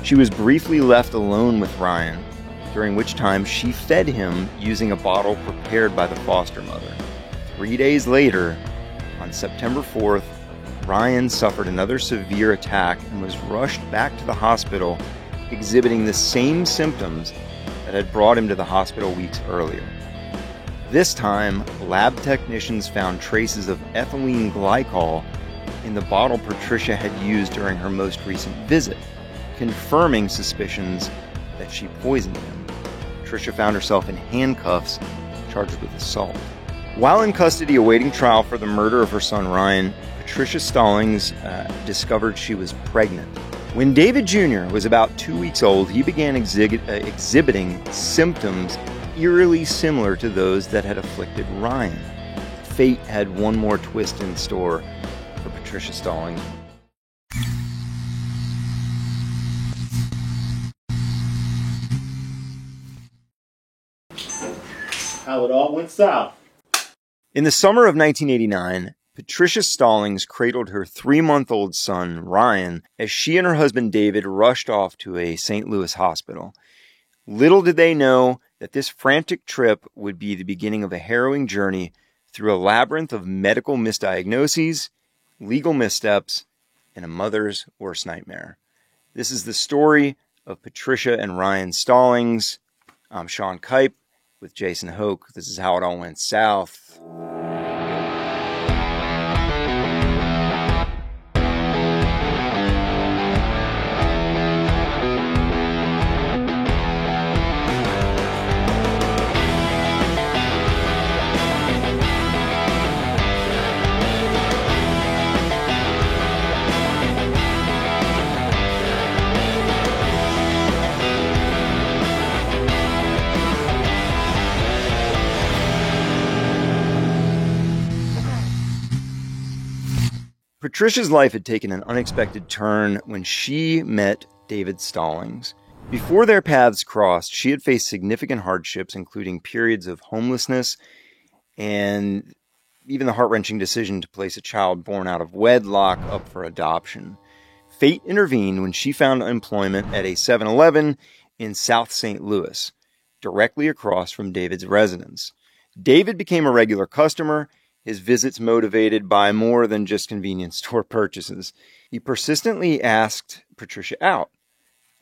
She was briefly left alone with Ryan, during which time she fed him using a bottle prepared by the foster mother. 3 days later, on September 4th, Ryan suffered another severe attack and was rushed back to the hospital, exhibiting the same symptoms that had brought him to the hospital weeks earlier. This time, lab technicians found traces of ethylene glycol in the bottle Patricia had used during her most recent visit, confirming suspicions that she poisoned him. Patricia found herself in handcuffs, charged with assault. While in custody awaiting trial for the murder of her son Ryan, Patricia Stallings discovered she was pregnant. When David Jr. was about 2 weeks old, he began exhibiting symptoms eerily similar to those that had afflicted Ryan. Fate had one more twist in store for Patricia Stallings. How it all went south. In the summer of 1989, Patricia Stallings cradled her 3-month-old son, Ryan, as she and her husband David rushed off to a St. Louis hospital. Little did they know that this frantic trip would be the beginning of a harrowing journey through a labyrinth of medical misdiagnoses, legal missteps, and a mother's worst nightmare. This is the story of Patricia and Ryan Stallings. I'm Sean Kipe with Jason Hoke. This is How It All Went South. Patricia's life had taken an unexpected turn when she met David Stallings. Before their paths crossed, she had faced significant hardships, including periods of homelessness and even the heart-wrenching decision to place a child born out of wedlock up for adoption. Fate intervened when she found employment at a 7-Eleven in South St. Louis, directly across from David's residence. David became a regular customer, his visits motivated by more than just convenience store purchases. He persistently asked Patricia out,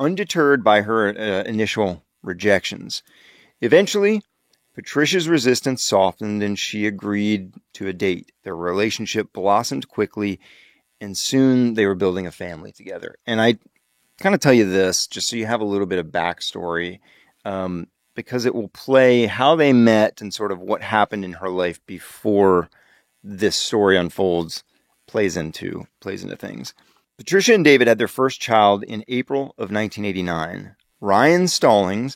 undeterred by her initial rejections. Eventually, Patricia's resistance softened and she agreed to a date. Their relationship blossomed quickly, and soon they were building a family together. And I kind of tell you this, just so you have a little bit of backstory, because it will play how they met and sort of what happened in her life before this story unfolds, plays into things. Patricia and David had their first child in April of 1989. Ryan Stallings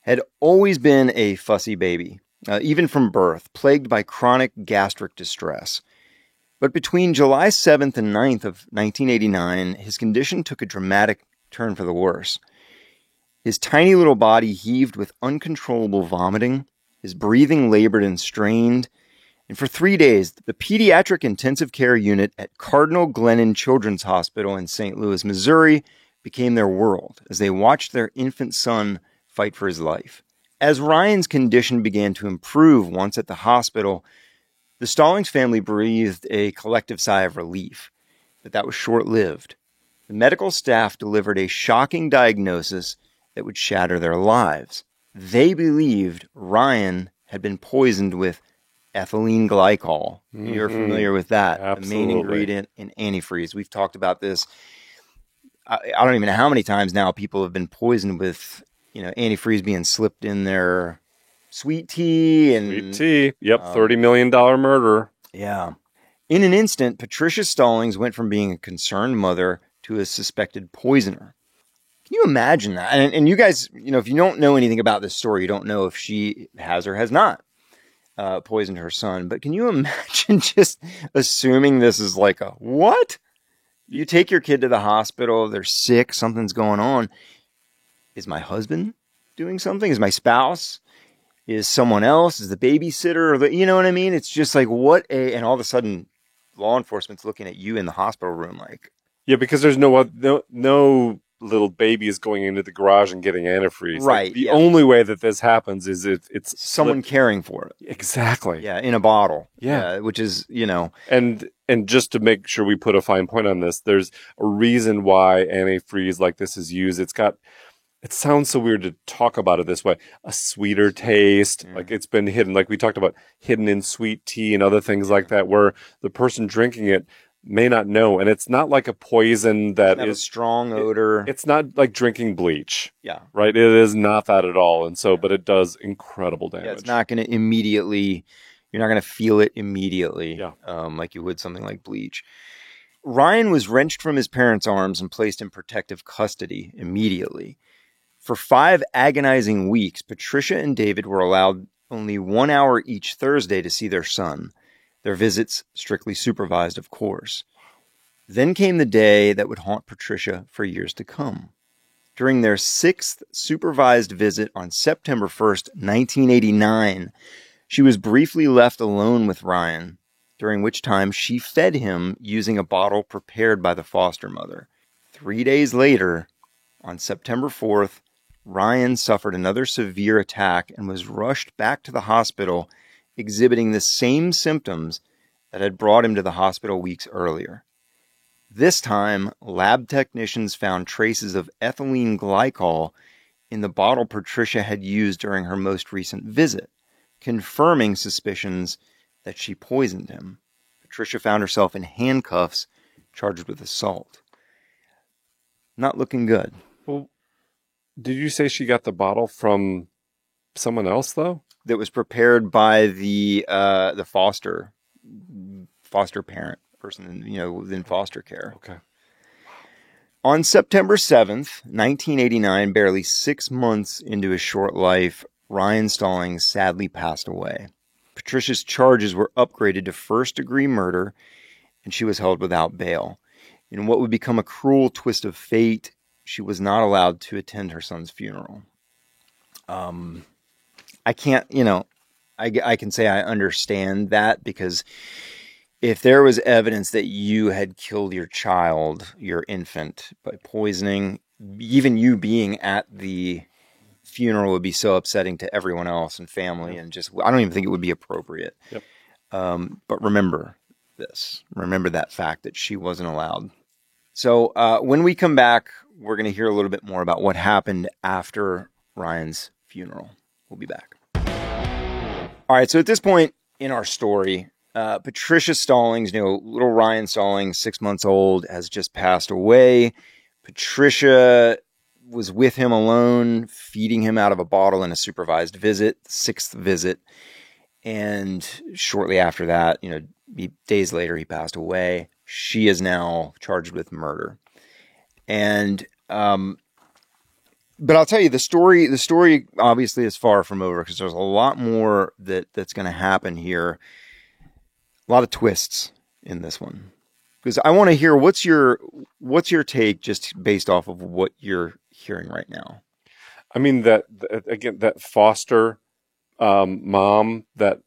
had always been a fussy baby, even from birth, plagued by chronic gastric distress. But between July 7th and 9th of 1989, his condition took a dramatic turn for the worse. His tiny little body heaved with uncontrollable vomiting. His breathing labored and strained. And for 3 days, the pediatric intensive care unit at Cardinal Glennon Children's Hospital in St. Louis, Missouri, became their world as they watched their infant son fight for his life. As Ryan's condition began to improve once at the hospital, the Stallings family breathed a collective sigh of relief, but that was short-lived. The medical staff delivered a shocking diagnosis that would shatter their lives. They believed Ryan had been poisoned with ethylene glycol. Mm-hmm. You're familiar with that. Absolutely. The main ingredient in antifreeze. We've talked about this. I don't even know how many times now people have been poisoned with, antifreeze being slipped in their sweet tea. Sweet tea. Yep. $30 million murder. Yeah. In an instant, Patricia Stallings went from being a concerned mother to a suspected poisoner. Can you imagine that? And you guys, if you don't know anything about this story, you don't know if she has or has not poisoned her son. But can you imagine just assuming this is like a what? You take your kid to the hospital, they're sick, something's going on. Is my husband doing something? Is my spouse? Is someone else? Is the babysitter? Or you know what I mean? It's just like and all of a sudden law enforcement's looking at you in the hospital room like. Yeah, because there's no little baby is going into the garage and getting antifreeze. Right. Like, the only way that this happens is it's someone caring for it. Exactly. Yeah, in a bottle. Yeah. Which is, And just to make sure we put a fine point on this, there's a reason why antifreeze like this is used. It sounds so weird to talk about it this way. A sweeter taste, like it's been hidden, like we talked about, hidden in sweet tea and other things like that, where the person drinking it may not know. And it's not like a poison that is a strong odor. It's not like drinking bleach. Yeah. Right? It is not that at all. And so, but it does incredible damage. Yeah, it's not going to immediately, you're not going to feel it immediately, like you would something like bleach. Ryan was wrenched from his parents' arms and placed in protective custody immediately. For 5 agonizing weeks, Patricia and David were allowed only 1 hour each Thursday to see their son. Their visits strictly supervised, of course. Then came the day that would haunt Patricia for years to come. During their 6th supervised visit on September 1st, 1989, she was briefly left alone with Ryan, during which time she fed him using a bottle prepared by the foster mother. 3 days later, on September 4th, Ryan suffered another severe attack and was rushed back to the hospital, exhibiting the same symptoms that had brought him to the hospital weeks earlier. This time, lab technicians found traces of ethylene glycol in the bottle Patricia had used during her most recent visit, confirming suspicions that she poisoned him. Patricia found herself in handcuffs, charged with assault. Not looking good. Well, did you say she got the bottle from someone else, though? That was prepared by the foster parent person, within foster care. Okay. On September 7th, 1989, barely 6 months into his short life, Ryan Stallings sadly passed away. Patricia's charges were upgraded to first-degree murder, and she was held without bail. In what would become a cruel twist of fate, she was not allowed to attend her son's funeral. I can't, I can say I understand that, because if there was evidence that you had killed your child, your infant, by poisoning, even you being at the funeral would be so upsetting to everyone else and family, and just, I don't even think it would be appropriate. Yep. But remember this. Remember that fact that she wasn't allowed. So when we come back, we're going to hear a little bit more about what happened after Ryan's funeral. We'll be back. All right, so at this point in our story, Patricia Stallings, little Ryan Stallings, 6 months old, has just passed away. Patricia was with him alone, feeding him out of a bottle in a supervised visit, 6th visit. And shortly after that, days later, he passed away. She is now charged with murder. And, but I'll tell you, the story obviously is far from over, because there's a lot more that's going to happen here. A lot of twists in this one, because I want to hear what's your take, just based off of what you're hearing right now. I mean, that foster mom that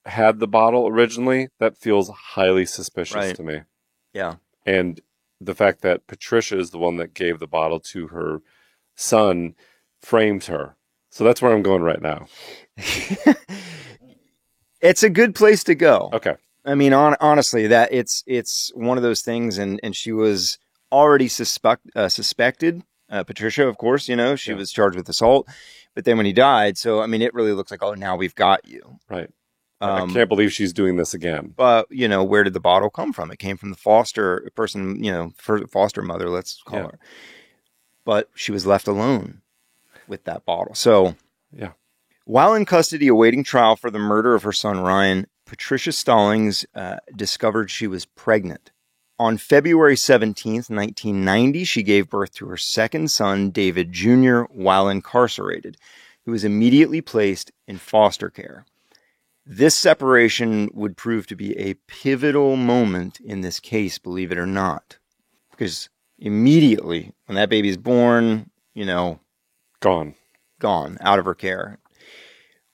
had the bottle originally, that feels highly suspicious to me. Yeah. And the fact that Patricia is the one that gave the bottle to her son frames her. So that's where I'm going right now. It's a good place to go. Okay. I mean, honestly, that it's one of those things, and she was already suspected. Patricia, of course, she was charged with assault, but then when he died, so I mean, it really looks like, oh, now we've got you. Right. I can't believe she's doing this again. But where did the bottle come from? It came from the foster person, foster mother, let's call her. But she was left alone with that bottle. So, yeah. While in custody awaiting trial for the murder of her son Ryan, Patricia Stallings discovered she was pregnant. On February 17th, 1990, she gave birth to her second son, David Jr., while incarcerated, who was immediately placed in foster care. This separation would prove to be a pivotal moment in this case, believe it or not. Because immediately, when that baby's born, gone out of her care.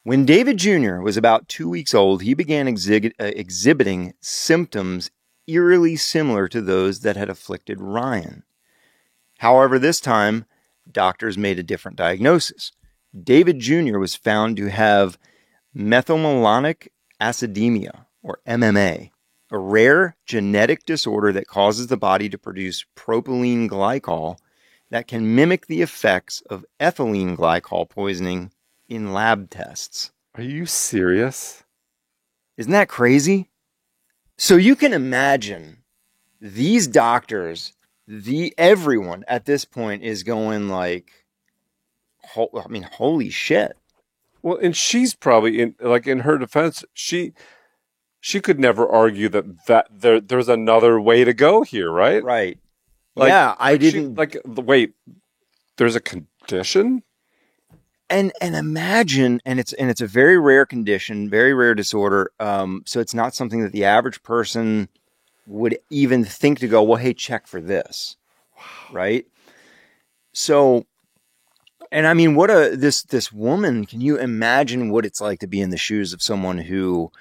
When David Jr. was about 2 weeks old, he began exhibiting symptoms eerily similar to those that had afflicted Ryan. However, this time, doctors made a different diagnosis. David Jr. was found to have methylmalonic acidemia, or MMA, a rare genetic disorder that causes the body to produce propylene glycol that can mimic the effects of ethylene glycol poisoning in lab tests. Are you serious? Isn't that crazy? So you can imagine these doctors, everyone at this point is going like, holy shit. Well, and she's probably in her defense, she could never argue that there's another way to go here, right? Right. Like, yeah, I didn't wait. There's a condition? And imagine, and it's a very rare condition, very rare disorder. So it's not something that the average person would even think to go, well, hey, check for this. Wow. Right? So, and I mean, this woman, can you imagine what it's like to be in the shoes of someone who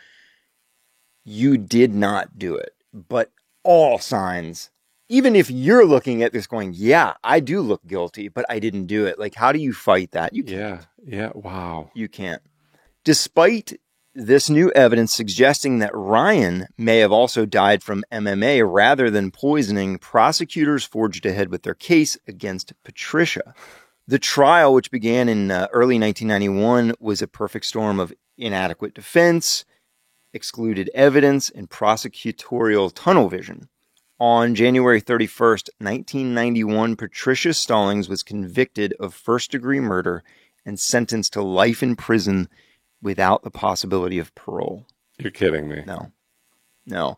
you did not do it, but all signs, even if you're looking at this going, yeah, I do look guilty, but I didn't do it. Like, how do you fight that? You can't. Yeah. Wow. You can't. Despite this new evidence suggesting that Ryan may have also died from MMA rather than poisoning, prosecutors forged ahead with their case against Patricia. The trial, which began in early 1991, was a perfect storm of inadequate defense, excluded evidence, and prosecutorial tunnel vision. On January 31st, 1991, Patricia Stallings was convicted of first-degree murder and sentenced to life in prison without the possibility of parole. You're kidding me. No.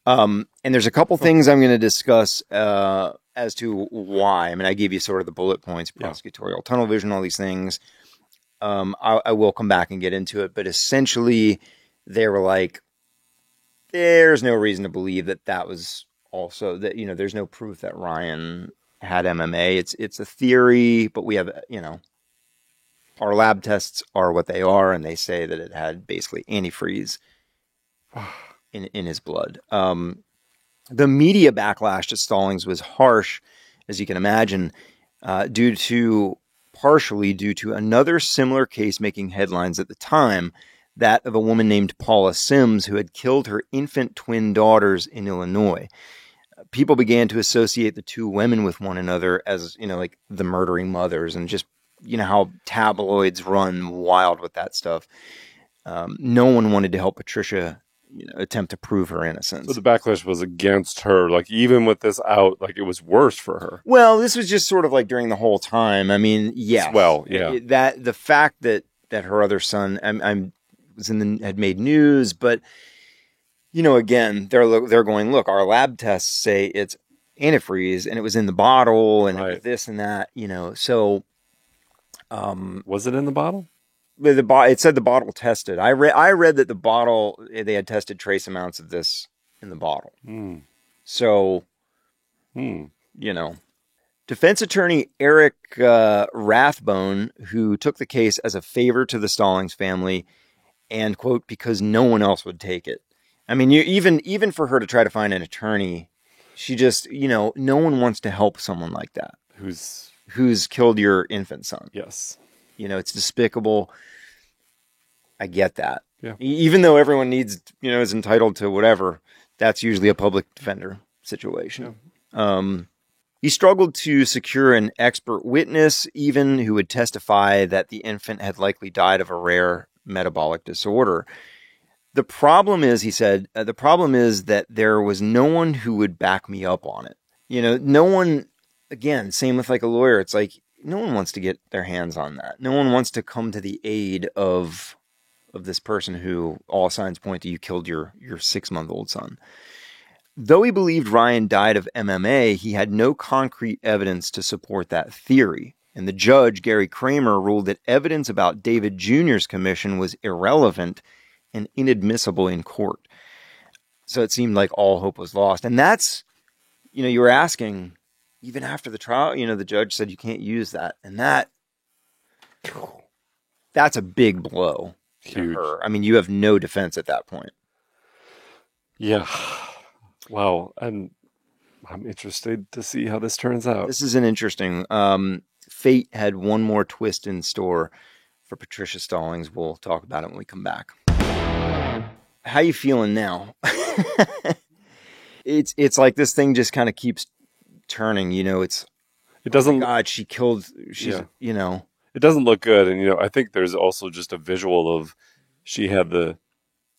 And there's a couple things I'm going to discuss as to why. I mean, I gave you sort of the bullet points, prosecutorial tunnel vision, all these things. I will come back and get into it, but essentially they were like, there's no reason to believe that was also that, there's no proof that Ryan had MMA. It's a theory, but we have, our lab tests are what they are, and they say that it had basically antifreeze in his blood. The media backlash to Stallings was harsh, as you can imagine, partially due to another similar case making headlines at the time, that of a woman named Paula Sims who had killed her infant twin daughters in Illinois. People began to associate the two women with one another as, like the murdering mothers, and just, how tabloids run wild with that stuff. No one wanted to help Patricia attempt to prove her innocence. So the backlash was against her, like even with this out, like it was worse for her. Well, this was just sort of like during the whole time. I mean, yes. Well, yeah. That the fact that her other son had made news, but again, they're going, look, our lab tests say it's antifreeze and it was in the bottle and right. This and that, so was it in the bottle? It said the bottle tested. I read that the bottle, they had tested trace amounts of this in the bottle. So, defense attorney Eric Rathbone, who took the case as a favor to the Stallings family, and quote, because no one else would take it. I mean, even for her to try to find an attorney, she just, no one wants to help someone like that who's killed your infant son. Yes. It's despicable. I get that. Yeah. Even though everyone needs, is entitled to whatever, that's usually a public defender situation. Yeah. He struggled to secure an expert witness, even who would testify that the infant had likely died of a rare metabolic disorder. The problem is, he said, that there was no one who would back me up on it. No one, again, same with like a lawyer. It's like, no one wants to get their hands on that. No one wants to come to the aid of this person who all signs point to you killed your 6-month-old son. Though he believed Ryan died of MMA, he had no concrete evidence to support that theory. And the judge, Gary Kramer, ruled that evidence about David Jr.'s commission was irrelevant and inadmissible in court. So it seemed like all hope was lost. And that's, you were asking, even after the trial, the judge said you can't use that. And that's a big blow. Huge. To her. I mean, you have no defense at that point. Yeah. Wow. And I'm interested to see how this turns out. This is an interesting. Fate had one more twist in store for Patricia Stallings. We'll talk about it when we come back. How you feeling now? It's like this thing just kind of keeps turning. You know, it doesn't. Oh God, she killed. She's. You know, it doesn't look good, and I think there's also just a visual of she had the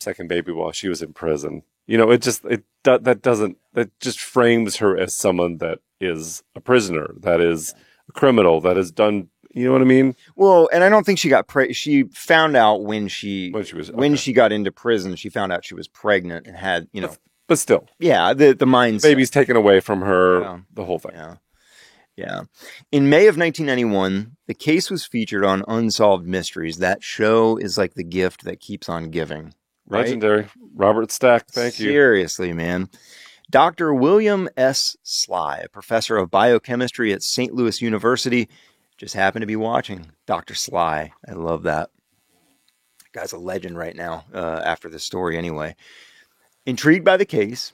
second baby while she was in prison. That just frames her as someone that is a prisoner, that is a criminal, that has done, you know what I mean? Well, and I don't think she got she found out when she got into prison, she found out she was pregnant and had, but still. Yeah, the mindset. Baby's taken away from her, the whole thing. Yeah. In May of 1991, the case was featured on Unsolved Mysteries. That show is like the gift that keeps on giving. Right? Legendary. Robert Stack, thank you. Seriously, man. Dr. William S. Sly, a professor of biochemistry at St. Louis University, just happened to be watching. Dr. Sly. I love that. Guy's a legend right now, after this story anyway. Intrigued by the case,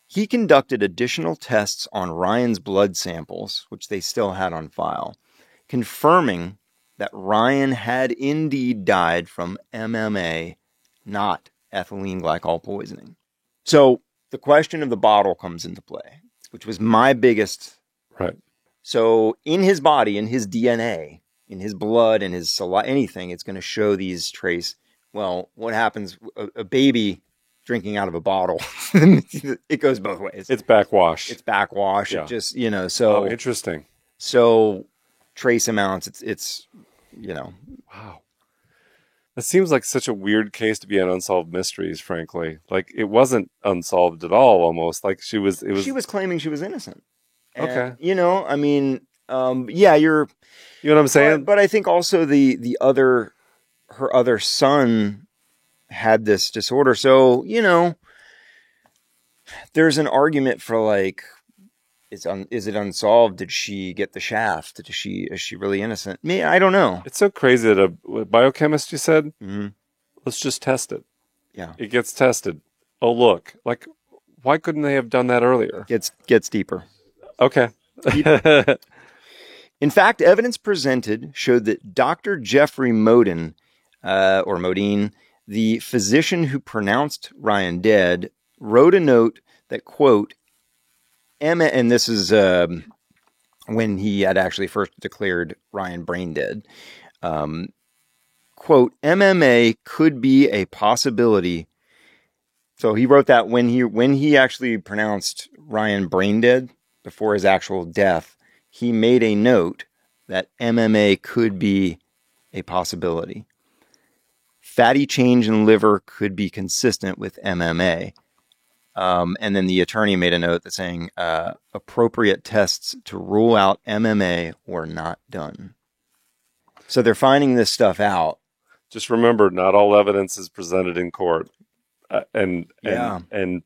he conducted additional tests on Ryan's blood samples, which they still had on file, confirming that Ryan had indeed died from MMA, not ethylene glycol poisoning. So the question of the bottle comes into play, which was my biggest. Right. So in his body, in his DNA, in his blood, in his saliva, anything, it's going to show these trace. Well, what happens? A baby drinking out of a bottle, it goes both ways. It's backwash. Yeah. It just, so. Oh, interesting. So trace amounts, it's. Wow. It seems like such a weird case to be on Unsolved Mysteries, frankly. Like, it wasn't unsolved at all, almost. Like, she was claiming she was innocent. And, okay. You know what I'm saying? But I think also her other son had this disorder. So, there's an argument for like, is it unsolved? Did she get the shaft? Is she really innocent? I don't know. It's so crazy that a biochemist, you said, mm-hmm. Let's just test it. Yeah. It gets tested. Oh, look, like, why couldn't they have done that earlier? Gets deeper. Okay. In fact, evidence presented showed that Dr. Jeffrey Modine, the physician who pronounced Ryan dead, wrote a note that, quote, Emma, and this is when he had actually first declared Ryan brain dead, quote, MMA could be a possibility. So he wrote that when he actually pronounced Ryan brain dead before his actual death, he made a note that MMA could be a possibility. Fatty change in liver could be consistent with MMA. And then the attorney made a note that saying appropriate tests to rule out MMA were not done. So they're finding this stuff out. Just remember, not all evidence is presented in court, and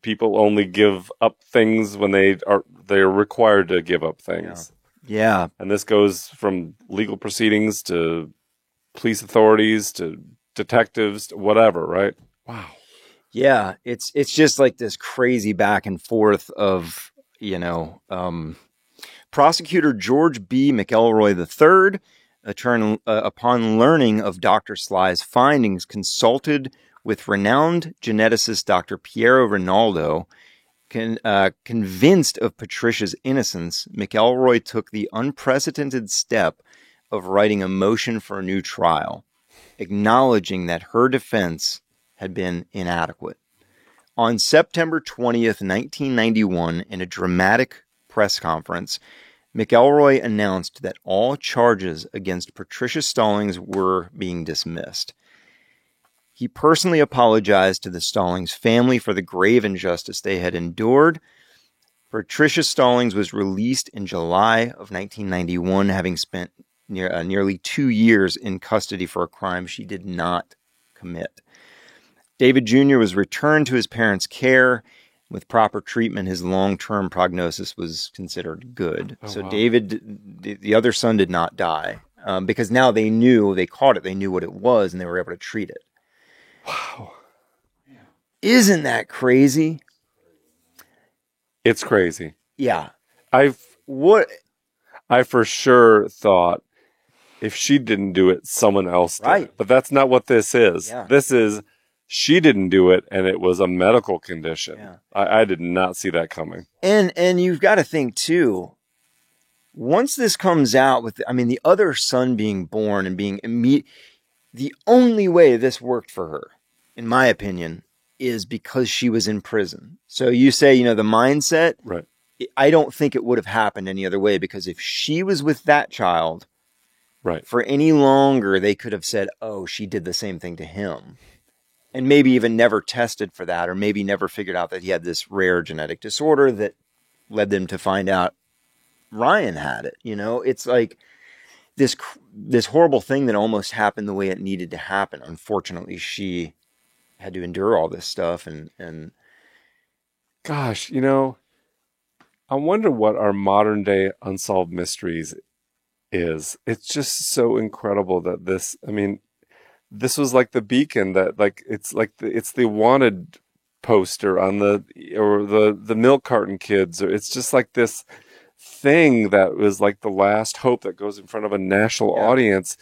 people only give up things when they're required to give up things. Yeah, and this goes from legal proceedings to police authorities to detectives to whatever. Right? Wow. Yeah, it's just like this crazy back and forth of, prosecutor George B. McElroy III, upon learning of Dr. Sly's findings, consulted with renowned geneticist Dr. Piero Rinaldo. Convinced of Patricia's innocence, McElroy took the unprecedented step of writing a motion for a new trial, acknowledging that her defense had been inadequate. On September 20th, 1991, in a dramatic press conference, McElroy announced that all charges against Patricia Stallings were being dismissed. He personally apologized to the Stallings family for the grave injustice they had endured. Patricia Stallings was released in July of 1991, having spent nearly 2 years in custody for a crime she did not commit. David Jr. was returned to his parents' care. With proper treatment, his long-term prognosis was considered good. Wow. David, the other son, did not die because now they caught it, they knew what it was, and they were able to treat it. Wow. Isn't that crazy? It's crazy. Yeah. I What? for sure thought if she didn't do it, someone else did. Right. But that's not what this is. Yeah. This is she didn't do it, and it was a medical condition. Yeah. I did not see that coming. And you've got to think too, once this comes out with, I mean, the other son being born and being the only way this worked for her, in my opinion, is because she was in prison. So you say, you know, the mindset, Right. I don't think it would have happened any other way, because if she was with that child Right. for any longer, they could have said, oh, she did the same thing to him. And maybe even never tested for that, or maybe never figured out that he had this rare genetic disorder that led them to find out Ryan had it. You know, it's like this horrible thing that almost happened the way it needed to happen. Unfortunately, she had to endure all this stuff. And Gosh, you know, I wonder what our modern day unsolved mysteries is. It's just so incredible that this, I mean, this was like the beacon that, like, it's like it's the wanted poster on the milk carton kids, or it's just like this thing that was like the last hope that goes in front of a national audience.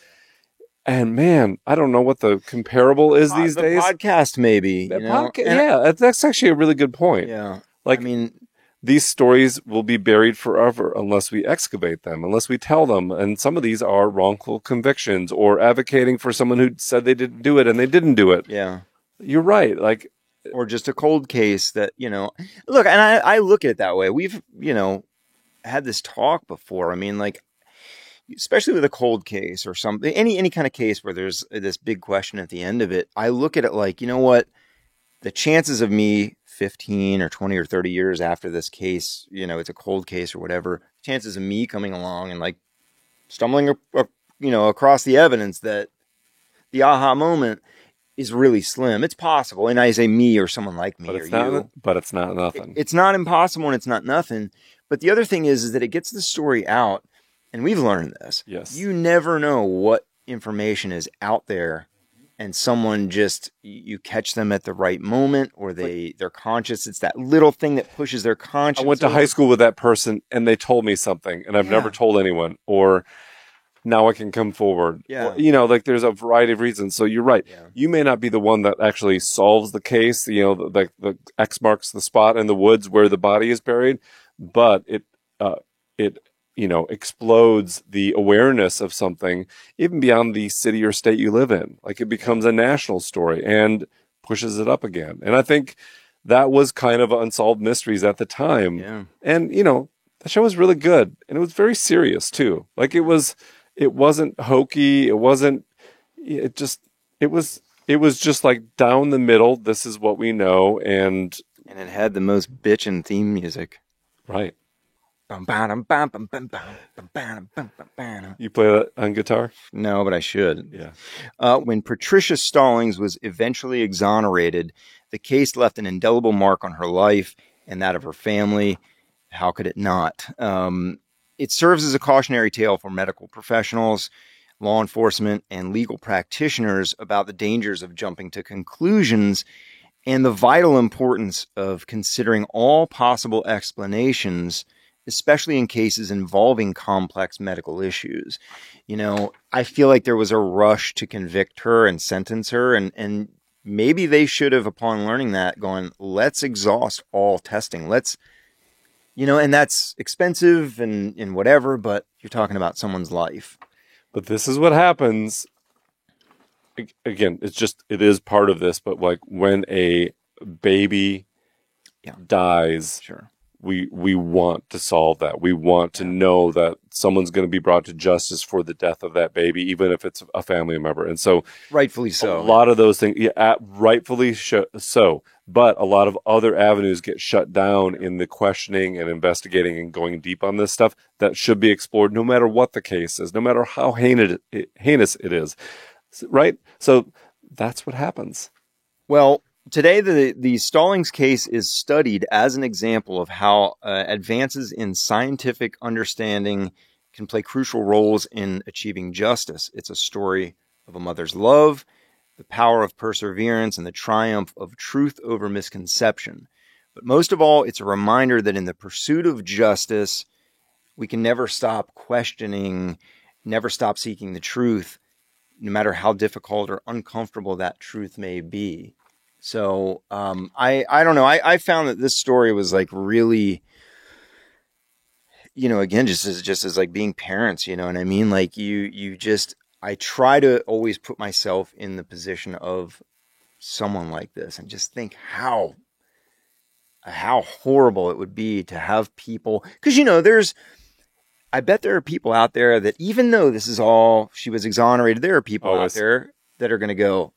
And man, I don't know what the comparable is these days. Podcast, maybe. You know? Yeah, that's actually a really good point. Yeah. Like, I mean, these stories will be buried forever unless we excavate them, unless we tell them. And some of these are wrongful convictions or advocating for someone who said they didn't do it and they didn't do it. yeah. You're right. Like, Or just a cold case that, you know, look, and I look at it that way. We've, you know, had this talk before. I mean, like, especially with a cold case or something, any kind of case where there's this big question at the end of it, I look at it like, you know what, the chances of me 15 or 20 or 30 years after this case, you know, it's a cold case or whatever, chances of me coming along and like stumbling, you know, across the evidence that the aha moment is really slim. It's possible. And I say me or someone like me, but it's or not, you. but it's not nothing. It's not impossible and it's not nothing. But the other thing is that it gets the story out, and we've learned this. Yes. You never know what information is out there, and someone just, you catch them at the right moment, or they're conscious. It's that little thing that pushes their conscience. I went to high school with that person and they told me something and I've never told anyone, or now I can come forward. Yeah. Or, you know, like there's a variety of reasons. So you're right. Yeah. You may not be the one that actually solves the case, you know, like the X marks the spot in the woods where the body is buried, but it, you know, explodes the awareness of something even beyond the city or state you live in. Like, it becomes a national story and pushes it up again. And I think that was kind of Unsolved Mysteries at the time. Yeah. And, you know, the show was really good, and it was very serious too. Like, it wasn't hokey. It was just like down the middle. This is what we know. And it had the most bitchin' theme music. right. No, You play that on guitar? but I should. Yeah. When Patricia Stallings was eventually exonerated, the case left an indelible mark on her life and that of her family. How could it not? It serves as a cautionary tale for medical professionals, law enforcement, and legal practitioners about the dangers of jumping to conclusions and the vital importance of considering all possible explanations, especially in cases involving complex medical issues. You know, I feel like there was a rush to convict her and sentence her, and maybe they should have, upon learning that, gone, let's exhaust all testing. Let's, you know, and that's expensive and whatever, but you're talking about someone's life. But this is what happens. Again, it is part of this, but like when a baby dies, Sure. we want to solve that. We want to know that someone's going to be brought to justice for the death of that baby, even if it's a family member. And so, rightfully so, a lot of those things, rightfully so, but a lot of other avenues get shut down in the questioning and investigating and going deep on this stuff that should be explored, no matter what the case is, no matter how heinous it is. Right? So that's what happens. Well, today, the Stallings case is studied as an example of how advances in scientific understanding can play crucial roles in achieving justice. It's a story of a mother's love, the power of perseverance, and the triumph of truth over misconception. But most of all, it's a reminder that in the pursuit of justice, we can never stop questioning, never stop seeking the truth, no matter how difficult or uncomfortable that truth may be. So I don't know. I found that this story was like really, again, just as like being parents, you know what I mean? Like I try to always put myself in the position of someone like this and just think how horrible it would be to have people, because I bet there are people out there that even though this is all, she was exonerated, there are people out there that are going to go,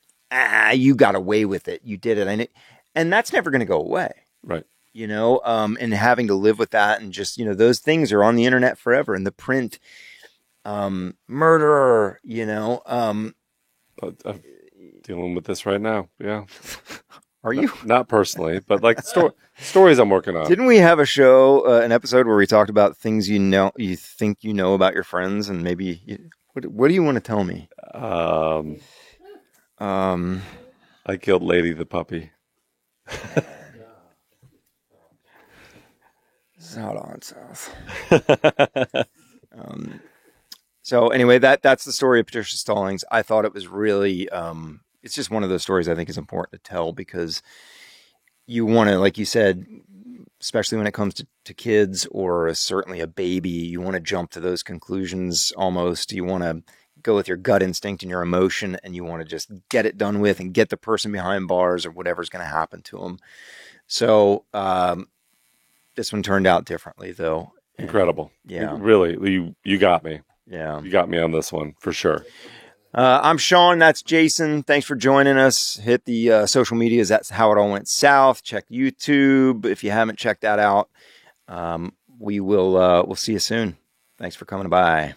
you got away with it, you did it, and that's never going to go away, right? And having to live with that, and just those things are on the internet forever, and the print murderer, I'm dealing with this right now. Yeah. Are you? Not personally, but like stories I'm working on. Didn't we have a show, an episode where we talked about things you think about your friends, and maybe what do you want to tell me? I killed Lady the puppy. South on South. So anyway, that's the story of Patricia Stallings. I thought it was really, it's just one of those stories I think is important to tell, because you want to, like you said, especially when it comes to kids or certainly a baby, you want to jump to those conclusions almost. You want to go with your gut instinct and your emotion, and you want to just get it done with and get the person behind bars or whatever's going to happen to them. So this one turned out differently, though. Incredible. Yeah. Really, you got me. Yeah. You got me on this one for sure. I'm Sean. That's Jason. Thanks for joining us. Hit the social medias. That's How It All Went South. Check YouTube if you haven't checked that out. We'll see you soon. Thanks for coming by.